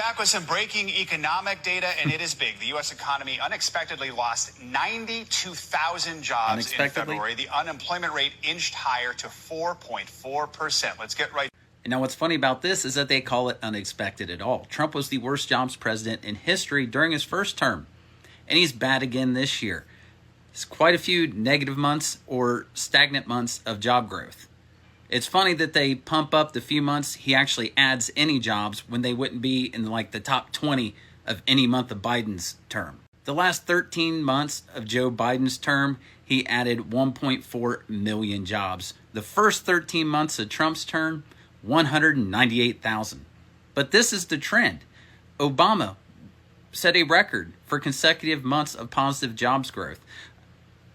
back with some breaking economic data, and it is big. The U.S. economy unexpectedly lost 92,000 jobs in February. The unemployment rate inched higher to 4.4%. Let's get right. And now what's funny about this is that they call it unexpected at all. Trump was the worst jobs president in history during his first term, and he's bad again this year. It's quite a few negative months or stagnant months of job growth. It's funny that they pump up the few months he actually adds any jobs when they wouldn't be in like the top 20 of any month of Biden's term. The last 13 months of Joe Biden's term, he added 1.4 million jobs. The first 13 months of Trump's term, 198,000. But this is the trend. Obama set a record for consecutive months of positive jobs growth.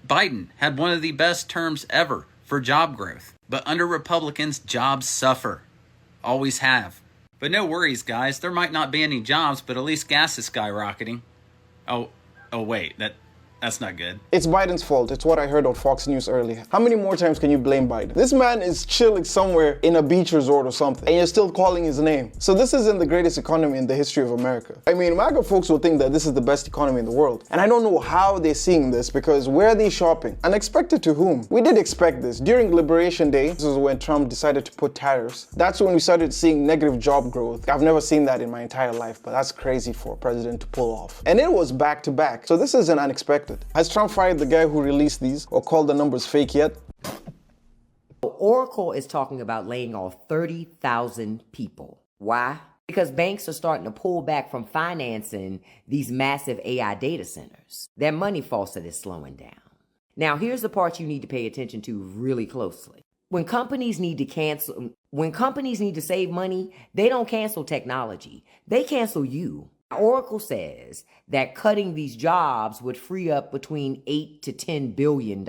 Biden had one of the best terms ever for job growth. But under Republicans, jobs suffer. Always have. But no worries, guys. There might not be any jobs, but at least gas is skyrocketing. Oh wait, that's not good. It's Biden's fault. It's what I heard on Fox News earlier. How many more times can you blame Biden? This man is chilling somewhere in a beach resort or something, and you're still calling his name. So this isn't the greatest economy in the history of America. I mean, MAGA folks will think that this is the best economy in the world. And I don't know how they're seeing this, because where are they shopping? Unexpected to whom? We did expect this. During Liberation Day, this is when Trump decided to put tariffs. That's when we started seeing negative job growth. I've never seen that in my entire life, but that's crazy for a president to pull off. And it was back to back. So this isn't unexpected. Has Trump fired the guy who released these or called the numbers fake yet? Oracle is talking about laying off 30,000 people. Why? Because banks are starting to pull back from financing these massive AI data centers. Their money faucet is slowing down. Now, here's the part you need to pay attention to really closely. When companies need to save money, they don't cancel technology. They cancel you. Oracle says that cutting these jobs would free up between $8 to $10 billion.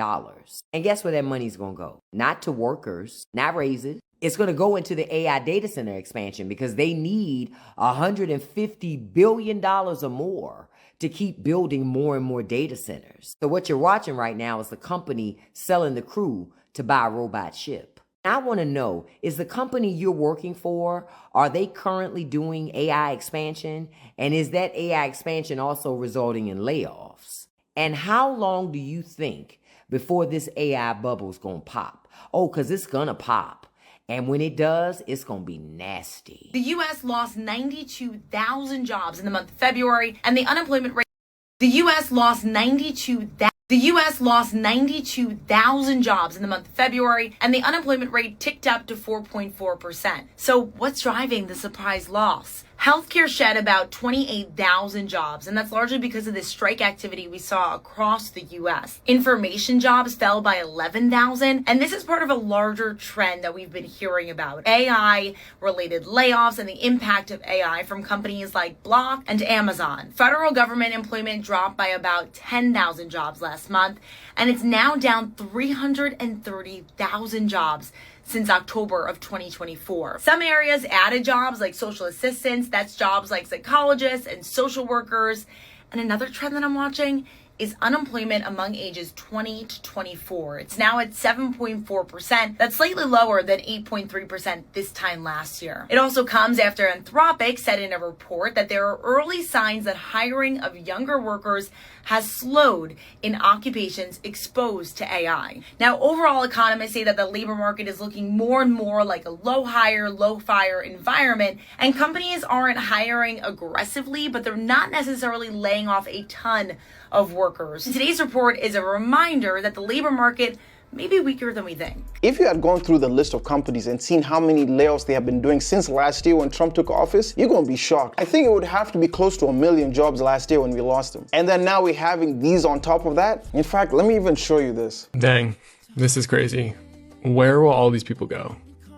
And guess where that money's going to go? Not to workers, not raises. It's going to go into the AI data center expansion because they need $150 billion or more to keep building more and more data centers. So what you're watching right now is the company selling the crew to buy a robot ship. I want to know, is the company you're working for, are they currently doing AI expansion? And is that AI expansion also resulting in layoffs? And how long do you think before this AI bubble's going to pop? Oh, because it's going to pop. And when it does, it's going to be nasty. The U.S. lost 92,000 jobs in the month of February, and the unemployment rate. The U.S. lost 92,000 jobs in the month of February, and the unemployment rate ticked up to 4.4%. So what's driving the surprise loss? Healthcare shed about 28,000 jobs, and that's largely because of the strike activity we saw across the U.S. Information jobs fell by 11,000, and this is part of a larger trend that we've been hearing about. AI-related layoffs and the impact of AI from companies like Block and Amazon. Federal government employment dropped by about 10,000 jobs last month, and it's now down 330,000 jobs since October of 2024. Some areas added jobs like social assistants, that's jobs like psychologists and social workers. And another trend that I'm watching is unemployment among ages 20 to 24. It's now at 7.4%. That's slightly lower than 8.3% this time last year. It also comes after Anthropic said in a report that there are early signs that hiring of younger workers has slowed in occupations exposed to AI. Now, overall, economists say that the labor market is looking more and more like a low hire, low fire environment, and companies aren't hiring aggressively, but they're not necessarily laying off a ton of workers. Today's report is a reminder that the labor market may be weaker than we think. If you had gone through the list of companies and seen how many layoffs they have been doing since last year when Trump took office, you're going to be shocked. I think it would have to be close to 1 million jobs last year when we lost them. And then now we're having these on top of that. In fact, let me even show you this. Dang, this is crazy. Where will all these people go?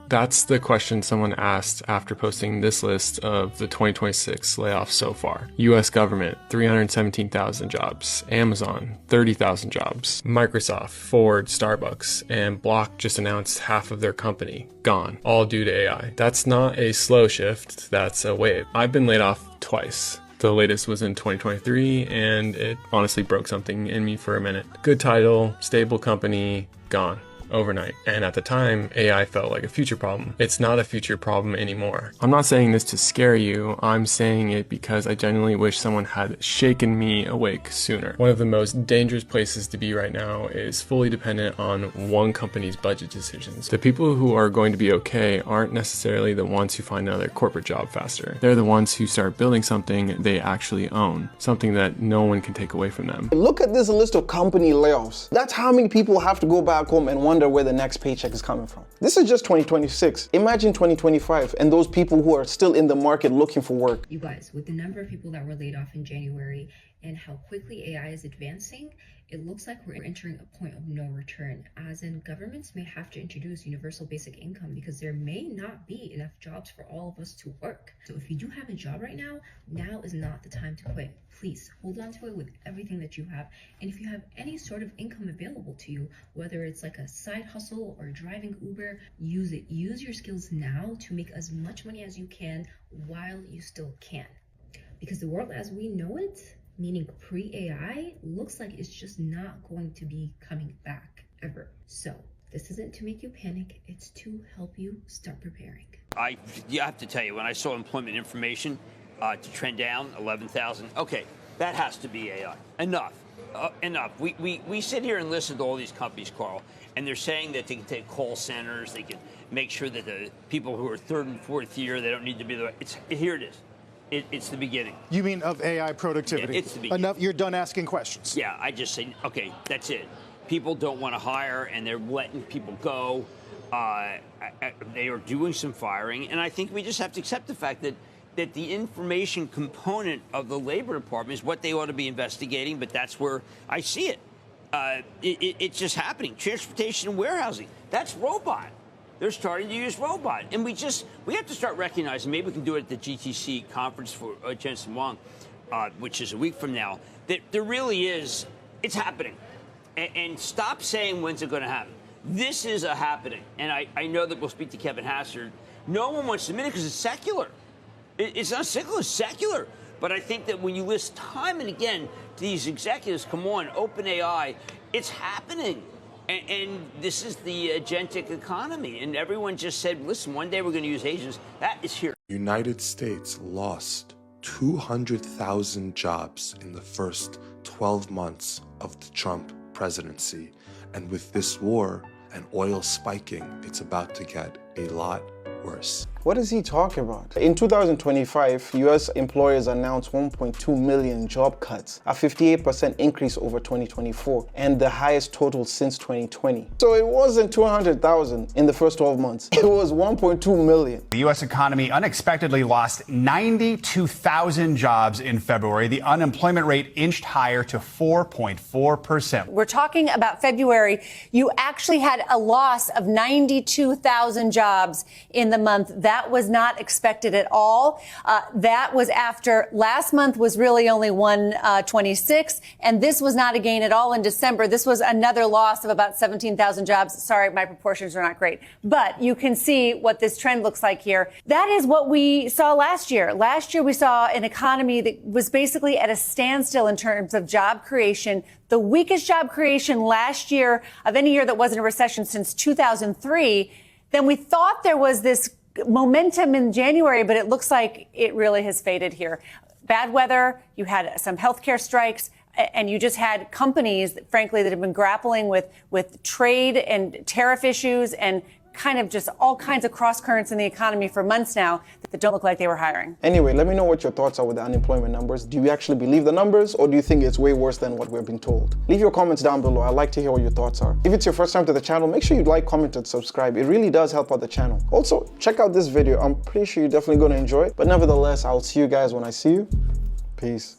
That's the question someone asked after posting this list of the 2026 layoffs so far. US government, 317,000 jobs. Amazon, 30,000 jobs. Microsoft, Ford, Starbucks, and Block just announced half of their company gone, all due to AI. That's not a slow shift, that's a wave. I've been laid off twice. The latest was in 2023, and it honestly broke something in me for a minute. Good title, stable company, gone. overnight. And at the time, AI felt like a future problem. It's not a future problem anymore. I'm not saying this to scare you. I'm saying it because I genuinely wish someone had shaken me awake sooner. One of the most dangerous places to be right now is fully dependent on one company's budget decisions. The people who are going to be okay aren't necessarily the ones who find another corporate job faster. They're the ones who start building something they actually own, something that no one can take away from them. Look at this list of company layoffs. That's how many people have to go back home and wonder where the next paycheck is coming from. This is just 2026. Imagine 2025 and those people who are still in the market looking for work. You guys, with the number of people that were laid off in January and how quickly AI is advancing, it looks like we're entering a point of no return, as in governments may have to introduce universal basic income because there may not be enough jobs for all of us to work. So if you do have a job right now, now is not the time to quit. Please hold on to it with everything that you have. And if you have any sort of income available to you, whether it's like a side hustle or driving Uber, use it. Use your skills now to make as much money as you can while you still can. Because the world as we know it, meaning pre-AI, looks like it's just not going to be coming back ever. So this isn't to make you panic, it's to help you start preparing. I have to tell you, when I saw employment information to trend down 11,000, okay, that has to be AI. Enough. Enough. We sit here and listen to all these companies, Carl, and they're saying that they can take call centers, they can make sure that the people who are third and fourth year, they don't need to be there. Here it is. It's the beginning. You mean of AI productivity? Yeah, it's the beginning. Enough. You're done asking questions. Yeah, I just say, okay, that's it. People don't want to hire, and they're letting people go. They are doing some firing, and I think we just have to accept the fact that the information component of the Labor Department is what they ought to be investigating, but that's where I see it. It's just happening. Transportation and warehousing, that's robot. They're starting to use robot. And we have to start recognizing, maybe we can do it at the GTC conference for Jensen Huang, which is a week from now, that there really is, it's happening. And stop saying when's it going to happen. This is a happening. And I know that we'll speak to Kevin Hassard. No one wants to admit it because it's secular. It's not cyclical, it's secular. But I think that when you list time and again to these executives, come on, OpenAI, it's happening. And this is the agentic economy. And everyone just said, listen, one day we're going to use agents. That is here. United States lost 200,000 jobs in the first 12 months of the Trump presidency. And with this war and oil spiking, it's about to get a lot worse. What is he talking about? In 2025, US employers announced 1.2 million job cuts, a 58% increase over 2024, and the highest total since 2020. So it wasn't 200,000 in the first 12 months. It was 1.2 million. The U.S. economy unexpectedly lost 92,000 jobs in February. The unemployment rate inched higher to 4.4%. We're talking about February. You actually had a loss of 92,000 jobs in the month. That was not expected at all. That was after last month was really only 126, and this was not a gain at all in December. This was another loss of about 17,000 jobs. Sorry, my proportions are not great, but you can see what this trend looks like here. That is what we saw last year. Last year, we saw an economy that was basically at a standstill in terms of job creation. The weakest job creation last year of any year that wasn't a recession since 2003. Then we thought there was this momentum in January, but it looks like it really has faded here. Bad weather, you had some healthcare strikes, and you just had companies, frankly, that have been grappling with trade and tariff issues and kind of just all kinds of cross currents in the economy for months now that don't look like they were hiring. Anyway, let me know what your thoughts are with the unemployment numbers. Do you actually believe the numbers, or do you think it's way worse than what we're being told? Leave your comments down below. I'd like to hear what your thoughts are. If it's your first time to the channel, make sure you like, comment, and subscribe. It really does help out the channel. Also, check out this video. I'm pretty sure you're definitely going to enjoy it. But nevertheless, I'll see you guys when I see you. Peace.